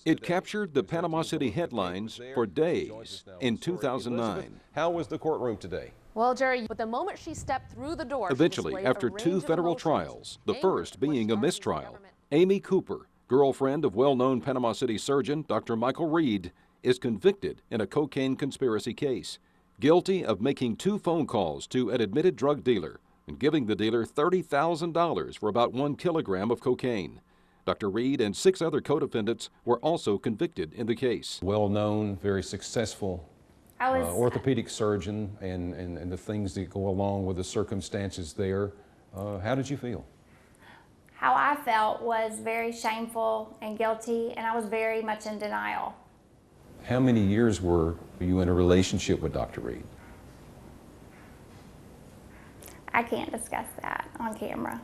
It captured the Panama City headlines for days in 2009. How was the courtroom today? Well, Jerry, but the moment she stepped through the door, Eventually, after two federal trials, the first being a mistrial, Amy Cooper, girlfriend of well-known Panama City surgeon Dr. Michael Reed, is convicted in a cocaine conspiracy case, guilty of making 2 phone calls to an admitted drug dealer and giving the dealer $30,000 for about 1 kilogram of cocaine. Dr. Reed and 6 other co-defendants were also convicted in the case. Well-known, very successful orthopedic surgeon and the things that go along with the circumstances there. How did you feel? How I felt was very shameful and guilty, and I was very much in denial. How many years were you in a relationship with Dr. Reed? I can't discuss that on camera.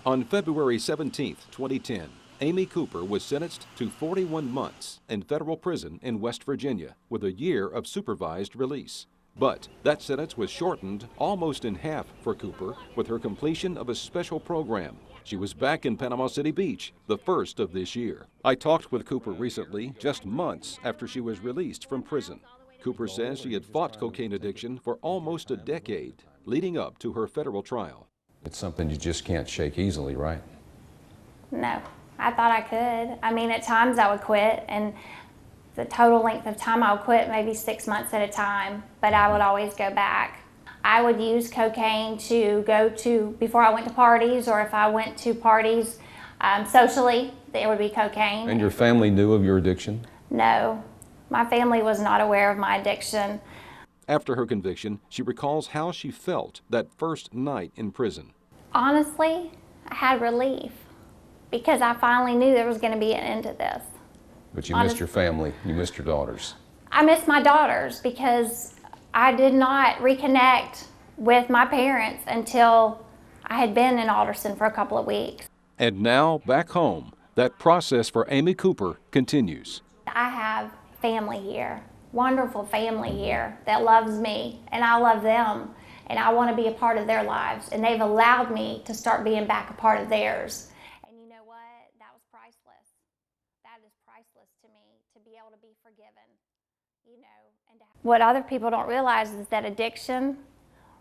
On February 17, 2010, Amy Cooper was sentenced to 41 months in federal prison in West Virginia with a year of supervised release. But that sentence was shortened almost in half for Cooper with her completion of a special program. She was back in Panama City Beach, the first of this year. I talked with Cooper recently, just months after she was released from prison. Cooper says she had fought cocaine addiction for almost a decade, leading up to her federal trial. It's something you just can't shake easily, right? No, I thought I could. I mean, at times I would quit, and the total length of time I would quit maybe 6 months at a time, but I would always go back. I would use cocaine to go to, before I went to parties, or if I went to parties socially, there would be cocaine. And your family knew of your addiction? No, my family was not aware of my addiction. After her conviction, she recalls how she felt that first night in prison. Honestly, I had relief because I finally knew there was going to be an end to this. But you missed your family, you missed your daughters. I missed my daughters because I did not reconnect with my parents until I had been in Alderson for a couple of weeks. And now, back home, that process for Amy Cooper continues. I have family here, wonderful family here that loves me, and I love them, and I want to be a part of their lives, and they've allowed me to start being back a part of theirs. And you know what? That was priceless. That is priceless to me, to be able to be forgiven, you know. And what other people don't realize is that addiction,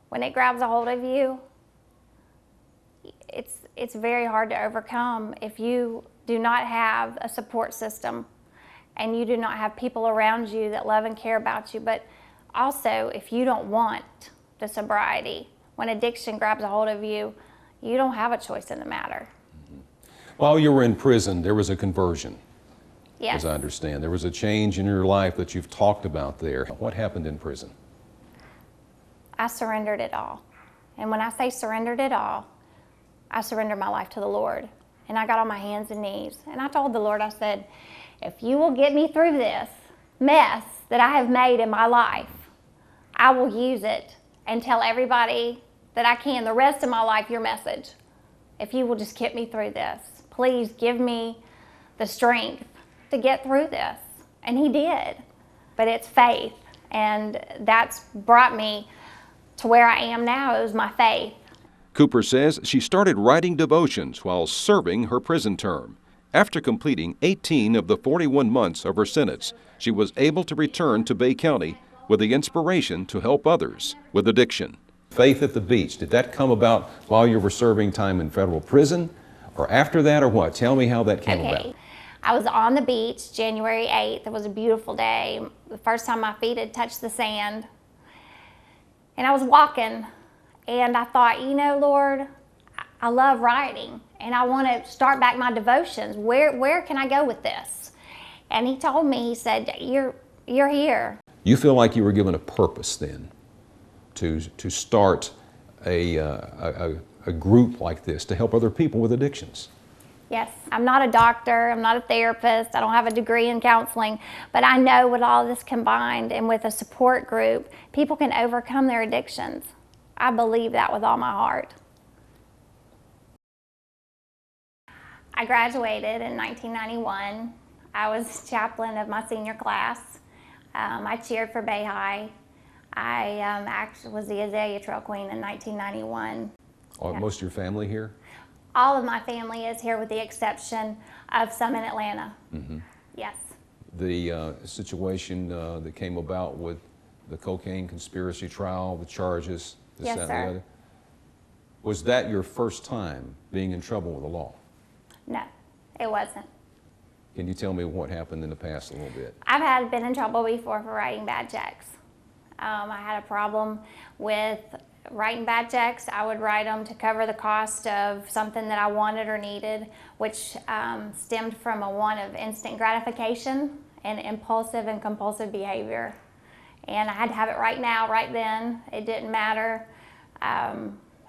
when it grabs a hold of you, it's very hard to overcome if you do not have a support system and you do not have people around you that love and care about you. But also, if you don't want the sobriety, when addiction grabs a hold of you, you don't have a choice in the matter. While you were in prison, there was a conversion. Yes. As I understand. There was a change in your life that you've talked about there. What happened in prison? I surrendered it all. And when I say surrendered it all, I surrendered my life to the Lord. And I got on my hands and knees. And I told the Lord, I said, if you will get me through this mess that I have made in my life, I will use it and tell everybody that I can the rest of my life your message. If you will just get me through this, please give me the strength to get through this. And he did. But it's faith, and that's brought me to where I am now. It was my faith. Cooper says she started writing devotions while serving her prison term. After completing 18 of the 41 months of her sentence, she was able to return to Bay County with the inspiration to help others with addiction. Faith at the Beach, did that come about while you were serving time in federal prison, or after that, or what? Tell me how that came about. I was on the beach January 8th. It was a beautiful day. The first time my feet had touched the sand. And I was walking, and I thought, you know, Lord, I love writing, and I want to start back my devotions. Where can I go with this? And he told me, he said, you're here. You feel like you were given a purpose then to start a group like this to help other people with addictions. Yes, I'm not a doctor, I'm not a therapist, I don't have a degree in counseling, but I know with all this combined and with a support group, people can overcome their addictions. I believe that with all my heart. I graduated in 1991. I was chaplain of my senior class. I cheered for Bay High. I actually was the Azalea Trail Queen in 1991. Most of your family here? All of my family is here with the exception Of some in Atlanta. Mm-hmm. Yes. The situation that came about with the cocaine conspiracy trial, the charges, this, Yes, that, and sir. the other. Was that your first time being in trouble with the law? No, it wasn't. Can you tell me what happened in the past a little bit? I've been in trouble before for writing bad checks. I had a problem with writing bad checks. I would write them to cover the cost of something that I wanted or needed, which stemmed from a want of instant gratification and impulsive and compulsive behavior. And I had to have it right now, right then. It didn't matter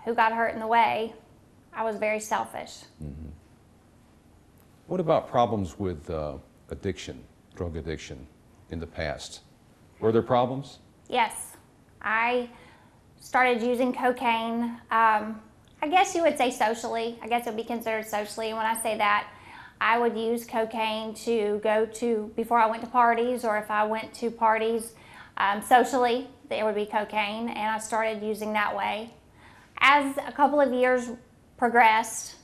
who got hurt in the way. I was very selfish. Mm-hmm. What about problems with addiction, drug addiction in the past? Were there problems? Yes. I started using cocaine, I guess you would say socially. I guess it would be considered socially. And when I say that, I would use cocaine to go to, before I went to parties, or if I went to parties socially, there would be cocaine, and I started using that way. As a couple of years progressed,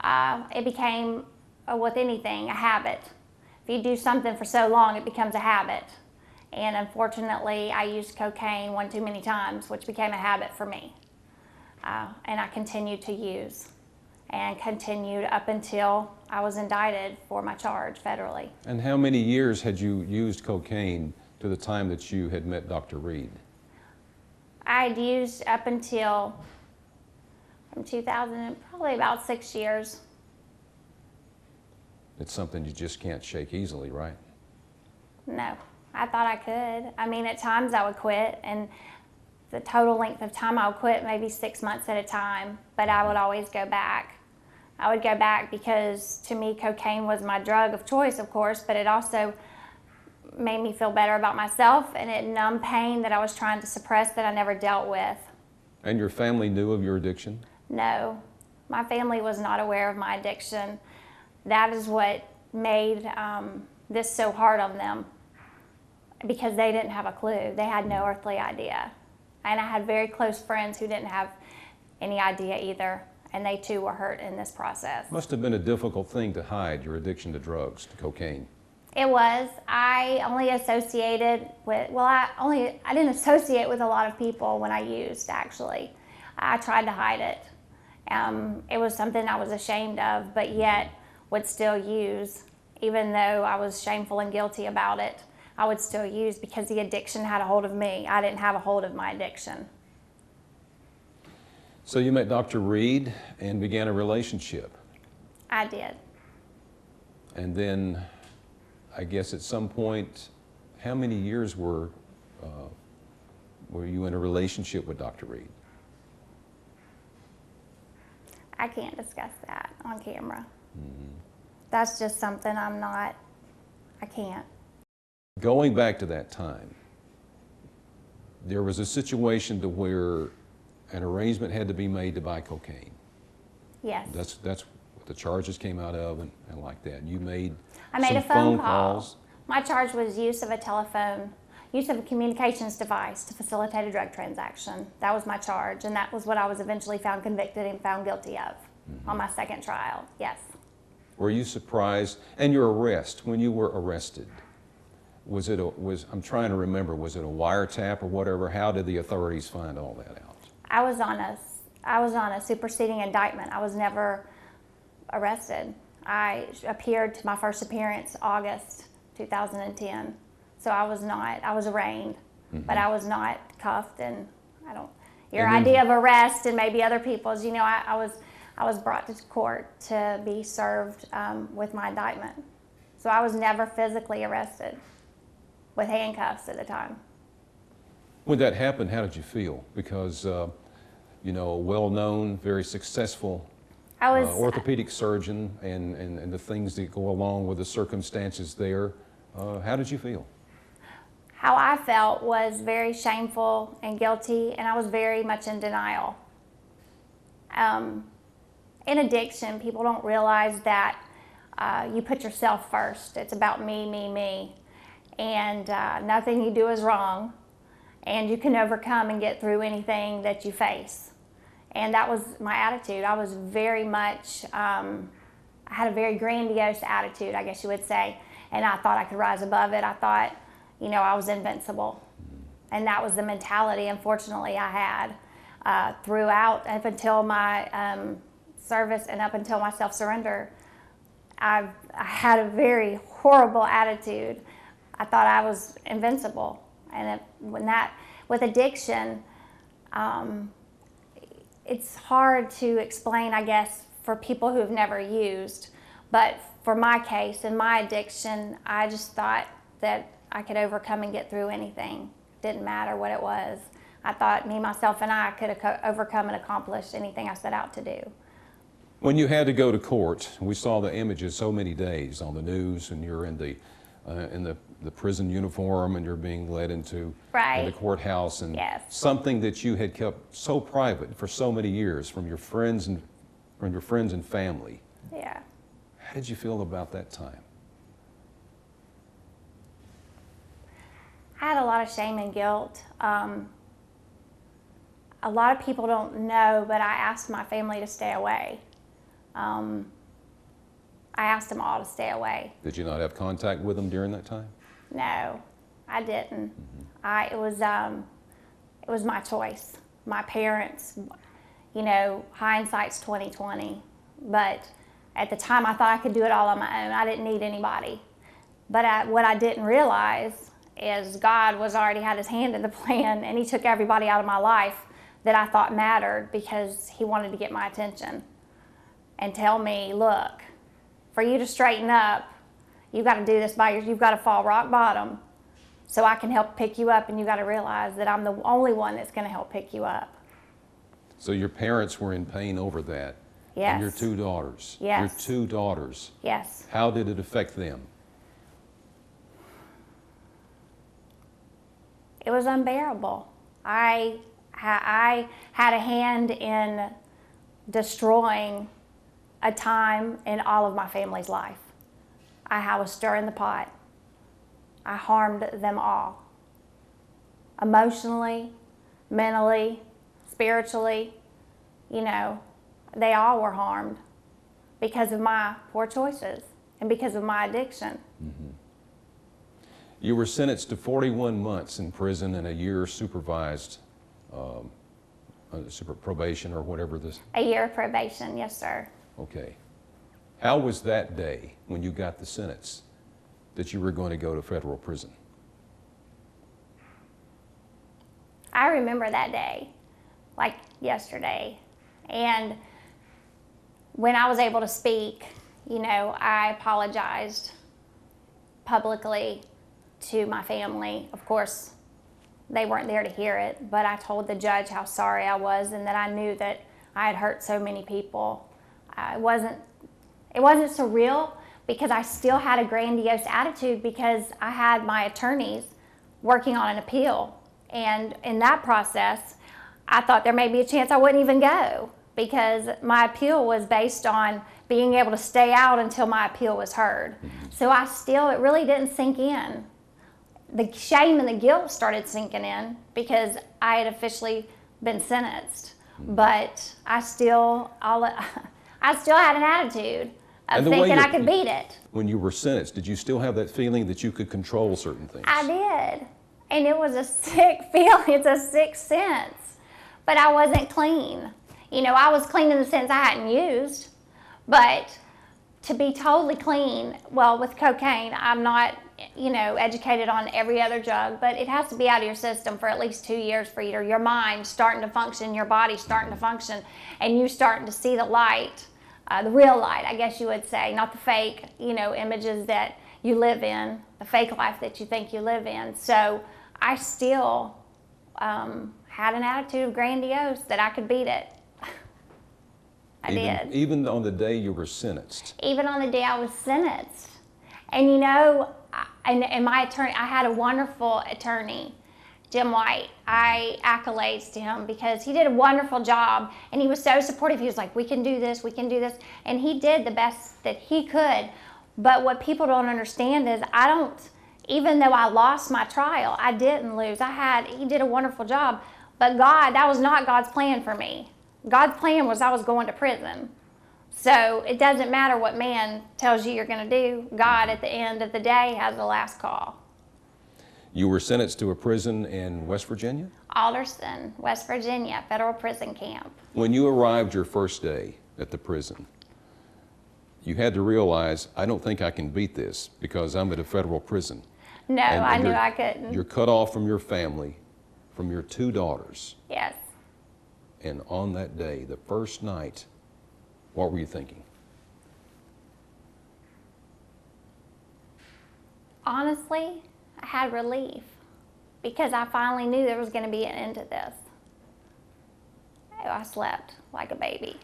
it became, with anything, a habit. If you do something for so long, it becomes a habit. And unfortunately, I used cocaine one too many times, which became a habit for me. And I continued to use, and continued up until I was indicted for my charge federally. And how many years had you used cocaine to the time that you had met Dr. Reed? I had used up until from 2000, probably about 6 years. It's something you just can't shake easily, right? No, I thought I could. I mean, at times I would quit, and the total length of time I would quit maybe 6 months at a time, but I would always go back. I would go back because to me cocaine was my drug of choice, of course, but it also made me feel better about myself, and it numbed pain that I was trying to suppress that I never dealt with. And your family knew of your addiction? No, my family was not aware of my addiction. That is what made this so hard on them, because they didn't have a clue. They had no earthly idea. And I had very close friends who didn't have any idea either, and they too were hurt in this process. Must have been a difficult thing to hide, your addiction to drugs, to cocaine. It was. I only associated with, well, I didn't associate with a lot of people when I used, actually. I tried to hide it. It was something I was ashamed of, but yet would still use. Even though I was shameful and guilty about it, I would still use because the addiction had a hold of me. I didn't have a hold of my addiction. So you met Dr. Reed and began a relationship. I did. And then, I guess at some point, how many years were you in a relationship with Dr. Reed? I can't discuss that on camera. Mm-hmm. That's just something I can't. Going back to that time, there was a situation to where an arrangement had to be made to buy cocaine. Yes. That's what the charges came out of, and like that. You made I made some a phone call. calls. My charge was use of a telephone, use of a communications device to facilitate a drug transaction. That was my charge, and that was what I was eventually found convicted and found guilty of on my second trial, yes. Were you surprised? And your arrest, when you were arrested, I'm trying to remember, was it a wiretap or whatever? How did the authorities find all that out? I was on a superseding indictment. I was never arrested. I appeared to my first appearance August 2010. So I was arraigned, but I was not cuffed, and your idea of arrest and maybe other people's, I was brought to court to be served with my indictment. So I was never physically arrested with handcuffs at the time. When that happened, how did you feel? Because, a well-known, very successful orthopedic surgeon and the things that go along with the circumstances there, how did you feel? How I felt was very shameful and guilty, and I was very much in denial. In addiction, people don't realize that you put yourself first. It's about me, me, me. And nothing you do is wrong. And you can overcome and get through anything that you face. And that was my attitude. I was very much, I I had a very grandiose attitude, I guess you would say, and I thought I could rise above it. I thought, I was invincible. And that was the mentality, unfortunately, I had throughout, up until my service and up until my self-surrender. I had a very horrible attitude. I thought I was invincible. And with addiction, it's hard to explain, I guess, for people who have never used. But for my case and my addiction, I just thought that I could overcome and get through anything. Didn't matter what it was. I thought me, myself, and I could overcome and accomplish anything I set out to do. When you had to go to court, we saw the images so many days on the news, and you're in the prison uniform, and you're being led into the courthouse, and yes. Something that you had kept so private for so many years from your friends and family. Yeah. How did you feel about that time? I had a lot of shame and guilt. A lot of people don't know, but I asked my family to stay away. I asked them all to stay away. Did you not have contact with them during that time? No, I didn't. It was my choice. My parents, hindsight's 20/20. But at the time, I thought I could do it all on my own. I didn't need anybody. But what I didn't realize is God already had his hand in the plan, and he took everybody out of my life that I thought mattered because he wanted to get my attention and tell me, look, for you to straighten up, you've got to do this you've got to fall rock bottom so I can help pick you up, and you've got to realize that I'm the only one that's going to help pick you up. So your parents were in pain over that? Yes. And your two daughters? Yes. Your two daughters? Yes. How did it affect them? It was unbearable. I had a hand in destroying a time in all of my family's life. I was stirring the pot. I harmed them all. Emotionally, mentally, spiritually, they all were harmed because of my poor choices and because of my addiction. Mm-hmm. You were sentenced to 41 months in prison and a year supervised probation or whatever this... A year of probation, yes, sir. Okay. How was that day when you got the sentence that you were going to go to federal prison? I remember that day like yesterday. And when I was able to speak, I apologized publicly to my family. Of course, they weren't there to hear it, but I told the judge how sorry I was and that I knew that I had hurt so many people. It wasn't surreal because I still had a grandiose attitude because I had my attorneys working on an appeal. And in that process, I thought there may be a chance I wouldn't even go because my appeal was based on being able to stay out until my appeal was heard. So it really didn't sink in. The shame and the guilt started sinking in because I had officially been sentenced. But I still had an attitude of thinking I could beat it. When you were sentenced, did you still have that feeling that you could control certain things? I did. And it was a sick feeling. It's a sick sense. But I wasn't clean. I was clean in the sense I hadn't used. But to be totally clean, well, with cocaine, I'm not, educated on every other drug, but it has to be out of your system for at least 2 years for your mind starting to function, your body starting to function, and you starting to see the light, the real light, I guess you would say, not the fake, images that you live in, the fake life that you think you live in. So I still had an attitude of grandiose that I could beat it. I did. Even on the day you were sentenced? Even on the day I was sentenced. And and my attorney, I had a wonderful attorney, Jim White. Accolades to him because he did a wonderful job and he was so supportive. He was like, we can do this, we can do this. And he did the best that he could. But what people don't understand is even though I lost my trial, I didn't lose. He did a wonderful job. But that was not God's plan for me. God's plan was I was going to prison. So it doesn't matter what man tells you you're going to do. God, at the end of the day, has the last call. You were sentenced to a prison in West Virginia? Alderson, West Virginia, Federal Prison Camp. When you arrived your first day at the prison, you had to realize, I don't think I can beat this because I'm at a federal prison. No, I knew I couldn't. You're cut off from your family, from your 2 daughters. Yes. And on that day, the first night, what were you thinking? Honestly, I had relief because I finally knew there was going to be an end to this. I slept like a baby.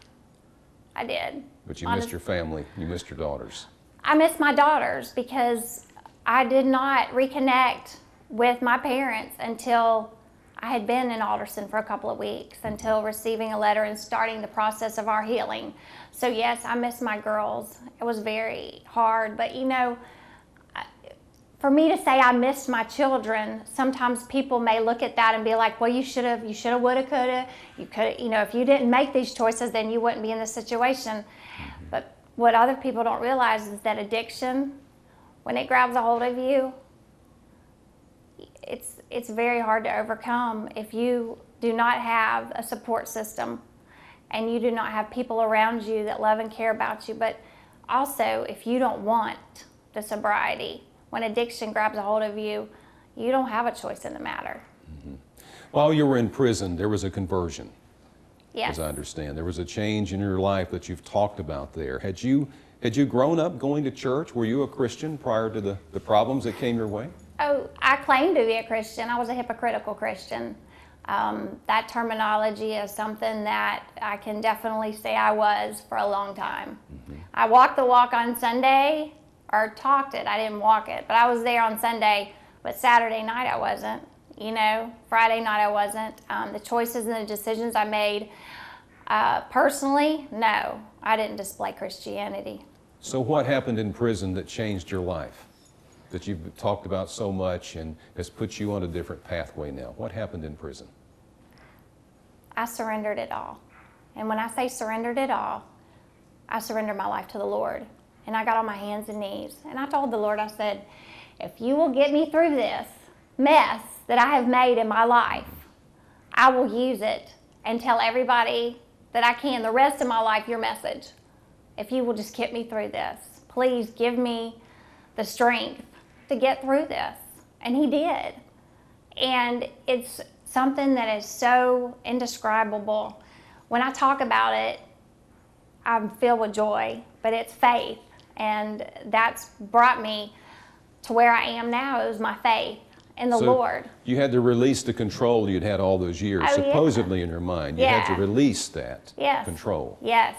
I did. But you missed your family, you missed your daughters. I missed my daughters because I did not reconnect with my parents until I had been in Alderson for a couple of weeks, until receiving a letter and starting the process of our healing. So yes, I miss my girls. It was very hard, but you know, for me to say I missed my children, sometimes people may look at that and be like, well, you should have, woulda, coulda. You could, you know, if you didn't make these choices, then you wouldn't be in this situation. But what other people don't realize is that addiction, when it grabs a hold of you, it's very hard to overcome if you do not have a support system and you do not have people around you that love and care about you. But also, if you don't want the sobriety, when addiction grabs a hold of you, you don't have a choice in the matter. Mm-hmm. While you were in prison, there was a conversion. Yes. As I understand. There was a change in your life that you've talked about there. Had you grown up going to church? Were you a Christian prior to the problems that came your way? Oh, I claimed to be a Christian. I was a hypocritical Christian. That terminology is something that I can definitely say I was for a long time. Mm-hmm. I walked the walk on Sunday, or talked it. I didn't walk it, but I was there on Sunday, but Saturday night I wasn't. You know, Friday night I wasn't. The choices and the decisions I made personally, no, I didn't display Christianity. So what happened in prison that changed your life, that you've talked about so much and has put you on a different pathway now? What happened in prison? I surrendered it all. And when I say surrendered it all, I surrendered my life to the Lord. And I got on my hands and knees. And I told the Lord, I said, if you will get me through this mess that I have made in my life, I will use it and tell everybody that I can the rest of my life your message. If you will just get me through this, please give me the strength to get through this. And he did. And it's something that is so indescribable. When I talk about it, I'm filled with joy, but it's faith. And that's brought me to where I am now. It was my faith in the Lord. You had to release the control you'd had all those years, supposedly in your mind. You had to release that control. Yes.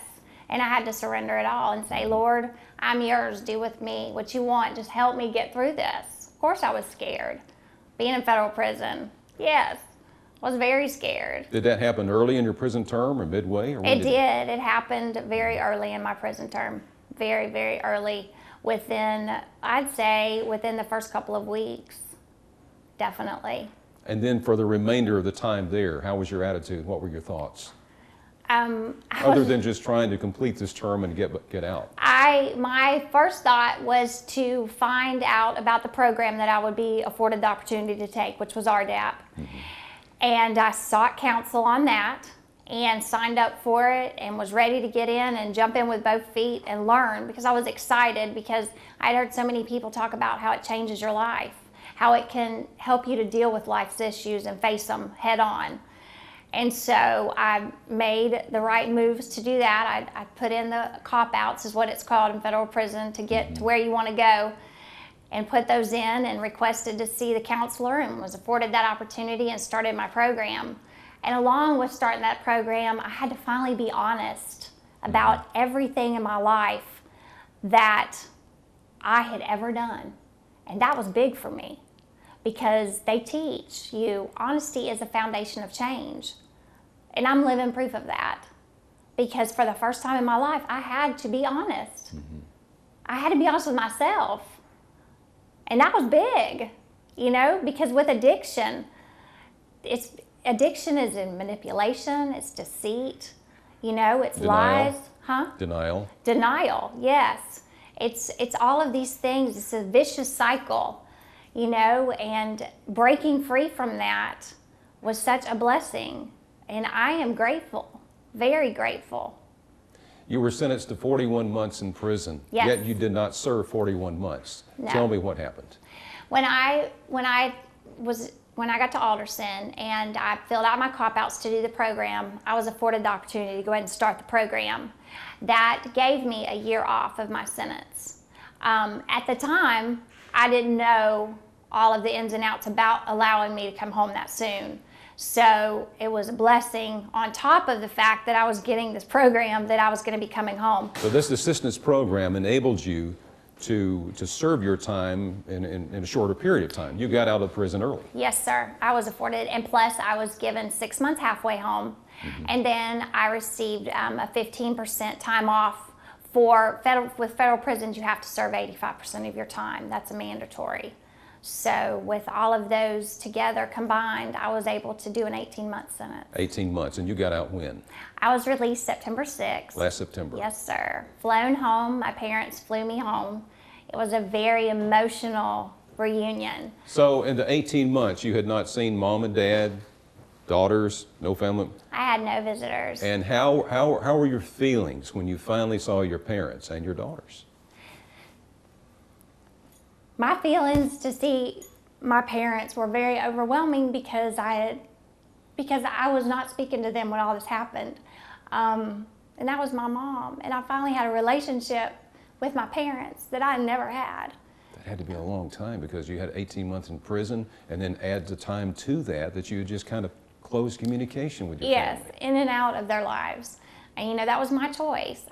And I had to surrender it all and say, Lord, I'm yours. Do with me what you want. Just help me get through this. Of course I was scared. Being in federal prison, yes, I was very scared. Did that happen early in your prison term or midway? Or it did. It happened very early in my prison term. Very, very early. Within, I'd say, within the first couple of weeks. Definitely. And then for the remainder of the time there, how was your attitude? What were your thoughts? Other than just trying to complete this term and get out. My first thought was to find out about the program that I would be afforded the opportunity to take, which was RDAP. Mm-hmm. And I sought counsel on that and signed up for it and was ready to get in and jump in with both feet and learn, because I was excited, because I'd heard so many people talk about how it changes your life, how it can help you to deal with life's issues and face them head on. And so I made the right moves to do that. I put in the cop-outs, is what it's called in federal prison, to get to where you want to go, and put those in and requested to see the counselor and was afforded that opportunity and started my program. And along with starting that program, I had to finally be honest about everything in my life that I had ever done. And that was big for me, because they teach you honesty is the foundation of change. And I'm living proof of that, because for the first time in my life, I had to be honest. Mm-hmm. I had to be honest with myself. And that was big, you know, because with addiction, addiction is in manipulation, it's deceit, you know, it's denial. Lies, Denial. Denial, yes. It's all of these things. It's a vicious cycle, you know, and breaking free from that was such a blessing. And I am grateful, very grateful. You were sentenced to 41 months in prison, Yes. yet you did not serve 41 months. No. Tell me what happened. When I got to Alderson and I filled out my cop-outs to do the program, I was afforded the opportunity to go ahead and start the program. That gave me a year off of my sentence. At the time, I didn't know all of the ins and outs about allowing me to come home that soon. So it was a blessing on top of the fact that I was getting this program that I was going to be coming home. So this assistance program enabled you to serve your time in a shorter period of time. You got out of prison early. Yes, sir. I was afforded, and plus I was given 6 months halfway home. And then I received a 15% time off with federal prisons. You have to serve 85% of your time. That's a mandatory. So with all of those together combined, I was able to do an 18-month sentence. 18 months, and you got out when? I was released September 6th. Last September. Yes, sir. Flown home. My parents flew me home. It was a very emotional reunion. So in the 18 months, you had not seen mom and dad, daughters, no family? I had no visitors. And how were your feelings when you finally saw your parents and your daughters? My feelings to see my parents were very overwhelming because I was not speaking to them when all this happened. And that was my mom. And I finally had a relationship with my parents that I never had. That had to be a long time because you had 18 months in prison and then add the time to that you just kind of closed communication with your family. Yes, in and out of their lives. And, you know, that was my choice,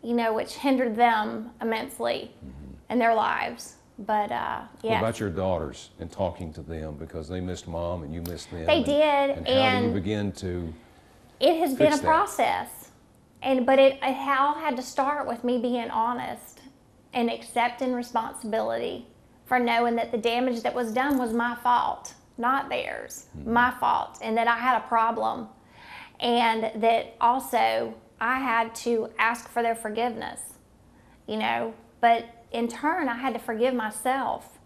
you know, which hindered them immensely in their lives. But, yes. What about your daughters and talking to them because they missed mom and you missed them? They did. And how do you begin to It has been a that? process. But it all had to start with me being honest and accepting responsibility for knowing that the damage that was done was my fault, not theirs, my fault, and that I had a problem. And that also I had to ask for their forgiveness, you know, but in turn, I had to forgive myself.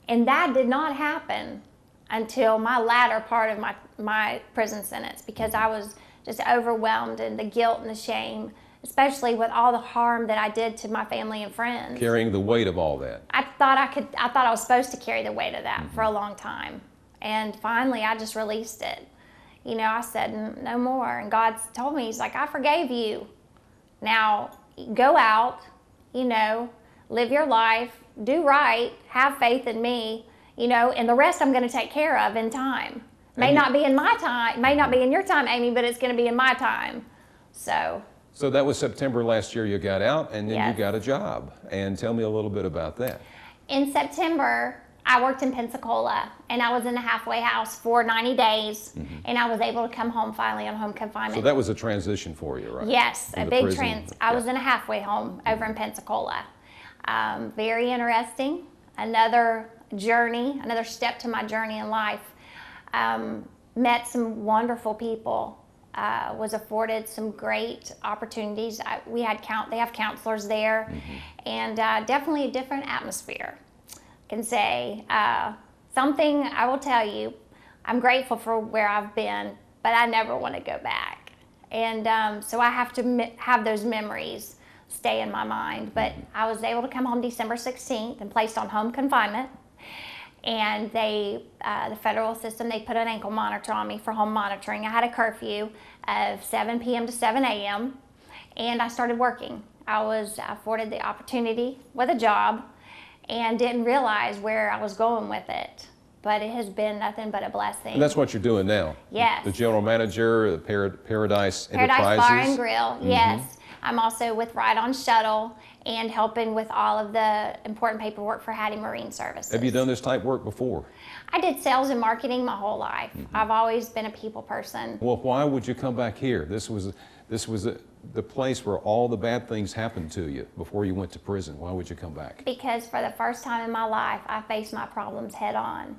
And that did not happen until my latter part of my prison sentence because I was just overwhelmed in the guilt and the shame, especially with all the harm that I did to my family and friends. carrying the weight of all that? I thought I was supposed to carry the weight of that for a long time. And finally, I just released it. You know, I said, no more. And God told me, he's like, I forgave you. Now, go out, you know, live your life, do right, have faith in me, you know, and the rest I'm going to take care of in time. May not be in my time, may not be in your time, Amy, but it's going to be in my time. So that was September last year you got out, and then Yes. you got a job. And tell me a little bit about that. in September, I worked in Pensacola, and I was in a halfway house for 90 days, and I was able to come home finally on home confinement. So that was a transition for you, right? Yes, From a the big prison. I was in a halfway home over in Pensacola. Very interesting. Another journey, another step to my journey in life. Met some wonderful people. Was afforded some great opportunities. They have counselors there, and definitely a different atmosphere. I can say something I will tell you. I'm grateful for where I've been, but I never want to go back. And so I have to have those memories stay in my mind. But I was able to come home December 16th and placed on home confinement. And the federal system, they put an ankle monitor on me for home monitoring. I had a curfew of 7 p.m. to 7 a.m. and I started working. I was afforded the opportunity with a job and didn't realize where I was going with it. But it has been nothing but a blessing. And that's what you're doing now? Yes. The general manager of Paradise Enterprises? Paradise Bar and Grill, yes. I'm also with Ride On Shuttle and helping with all of the important paperwork for Hattie Marine Services. Have you done this type work before? I did sales and marketing my whole life. I've always been a people person. Well, why would you come back here? This was the place where all the bad things happened to you before you went to prison. Why would you come back? Because for the first time in my life, I faced my problems head on.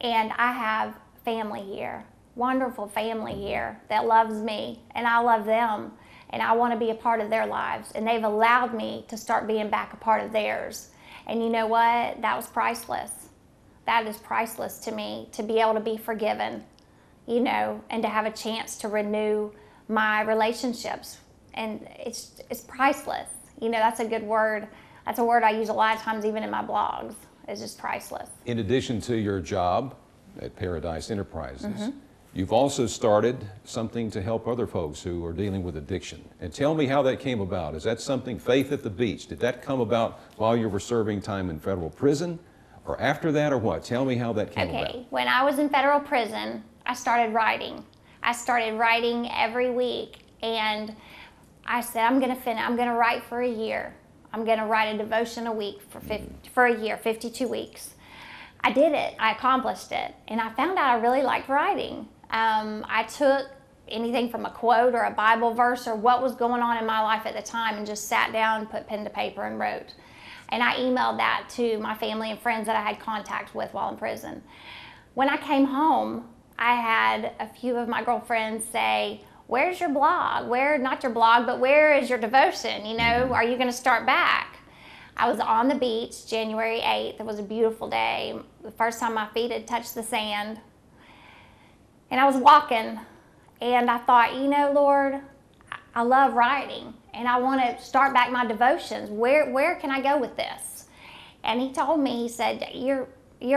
And I have family here, wonderful family here that loves me, and I love them. and I want to be a part of their lives, and they've allowed me to start being back a part of theirs. And you know what? That was priceless. That is priceless to me, to be able to be forgiven, you know, and to have a chance to renew my relationships. And it's priceless. You know, that's a good word. That's a word I use a lot of times even in my blogs. It's just priceless. In addition to your job at Paradise Enterprises, you've also started something to help other folks who are dealing with addiction. And tell me how that came about. Is that something, Faith at the Beach, did that come about while you were serving time in federal prison, or after that, or what? Tell me how that came about. Okay, when I was in federal prison, I started writing. I started writing every week, and I said, I'm gonna write for a year. I'm gonna write a devotion a week for a year, 52 weeks. I did it, I accomplished it, and I found out I really liked writing. I took anything from a quote or a Bible verse or what was going on in my life at the time and just sat down, put pen to paper and wrote. And I emailed that to my family and friends that I had contact with while in prison. When I came home, I had a few of my girlfriends say, where's your blog? Not your blog, but where is your devotion? You know, are you gonna start back? I was on the beach January 8th. It was a beautiful day. The first time my feet had touched the sand. And I was walking, and I thought, you know, Lord, I love writing, and I want to start back my devotions. Where can I go with this? And he told me, he said, you're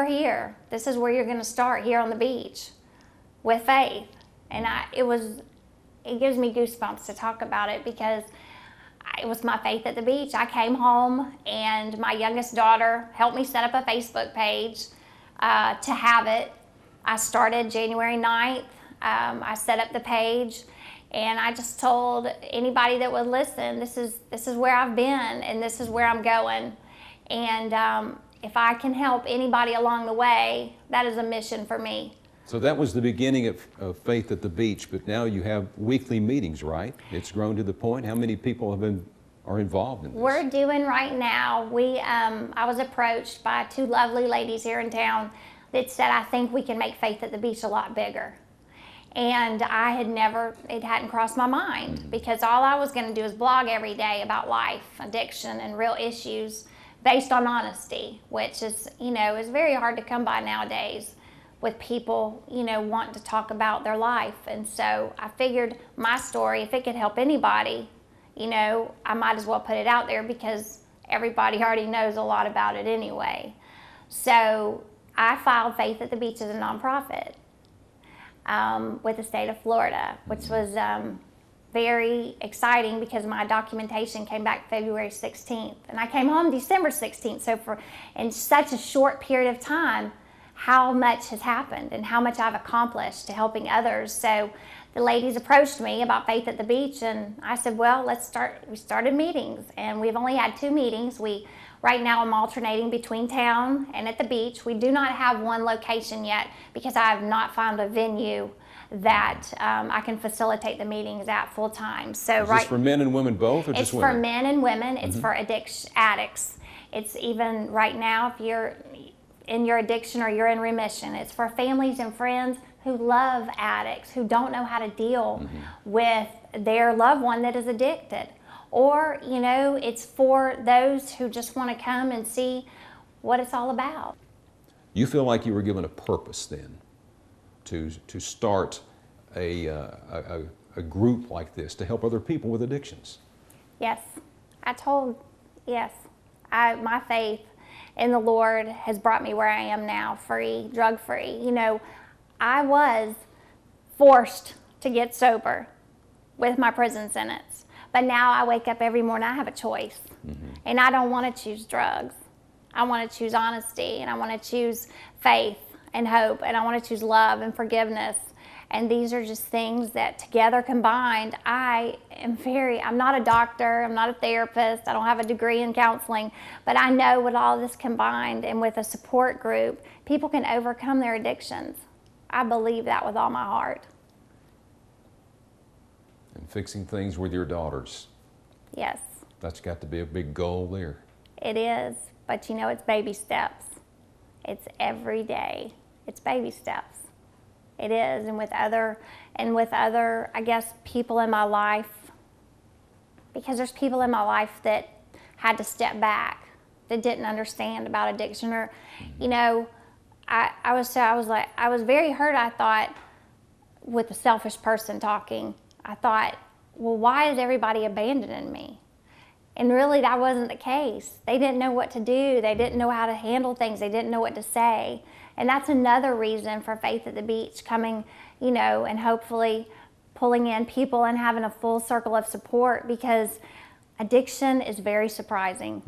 here. This is where you're going to start, here on the beach with Faith. And it gives me goosebumps to talk about it, because it was my Faith at the Beach. I came home, and my youngest daughter helped me set up a Facebook page to have it. I started January 9th. I set up the page, and I just told anybody that would listen, this is where I've been, and this is where I'm going. And if I can help anybody along the way, that is a mission for me. So that was the beginning of Faith at the Beach, but now you have weekly meetings, right? It's grown to the point. How many people are involved in this? We're doing right now, I was approached by two lovely ladies here in town that said, I think we can make Faith at the Beach a lot bigger. And it hadn't crossed my mind, because all I was gonna do is blog every day about life, addiction, and real issues based on honesty, which is, you know, is very hard to come by nowadays with people, you know, wanting to talk about their life. And so I figured my story, if it could help anybody, you know, I might as well put it out there, because everybody already knows a lot about it anyway. So I filed Faith at the Beach as a nonprofit with the state of Florida, which was very exciting, because my documentation came back February 16th. And I came home December 16th. So in such a short period of time, how much has happened and how much I've accomplished to helping others. So the ladies approached me about Faith at the Beach, and I said, well, we started meetings, and we've only had 2 meetings. Right now I'm alternating between town and at the beach. We do not have one location yet, because I have not found a venue that I can facilitate the meetings at full time. So is this for men and women both, or just women? It's for men and women. It's for addicts. It's even right now, if you're in your addiction or you're in remission. It's for families and friends who love addicts, who don't know how to deal with their loved one that is addicted. Or, you know, it's for those who just want to come and see what it's all about. You feel like you were given a purpose then to start a group like this to help other people with addictions? Yes. My faith in the Lord has brought me where I am now, free, drug-free. You know, I was forced to get sober with my prison sentence. But now I wake up every morning, I have a choice. And I don't want to choose drugs. I want to choose honesty, and I want to choose faith and hope, and I want to choose love and forgiveness. And these are just things that together combined, I'm not a doctor, I'm not a therapist, I don't have a degree in counseling, but I know with all this combined and with a support group, people can overcome their addictions. I believe that with all my heart. And fixing things with your daughters. Yes. That's got to be a big goal there. It is, but you know, it's baby steps. It's every day. It's baby steps. It is, and with other, I guess, people in my life, because there's people in my life that had to step back, that didn't understand about addiction, or, you know, I was very hurt. I thought, with the selfish person talking, I thought, well, why is everybody abandoning me? And really, that wasn't the case. They didn't know what to do. They didn't know how to handle things. They didn't know what to say. And that's another reason for Faith at the Beach coming, you know, and hopefully pulling in people and having a full circle of support, because addiction is very surprising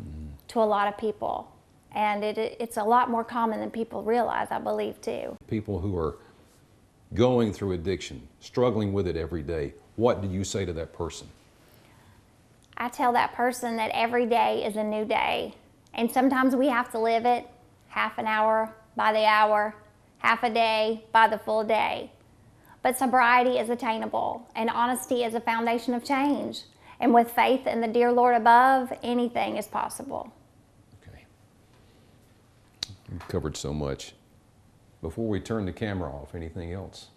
to a lot of people. And it's a lot more common than people realize, I believe, too. People who are going through addiction, struggling with it every day, what do you say to that person? I tell that person that every day is a new day. And sometimes we have to live it half an hour by the hour, half a day by the full day. But sobriety is attainable, and honesty is a foundation of change. And with faith in the dear Lord above, anything is possible. Okay. You've covered so much. Before we turn the camera off, anything else?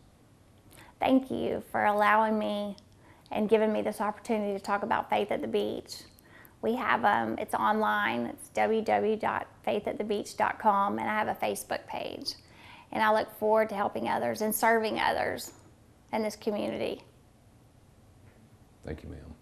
Thank you for allowing me and giving me this opportunity to talk about Faith at the Beach. We have, it's online, it's www.faithatthebeach.com, and I have a Facebook page. And I look forward to helping others and serving others in this community. Thank you, ma'am.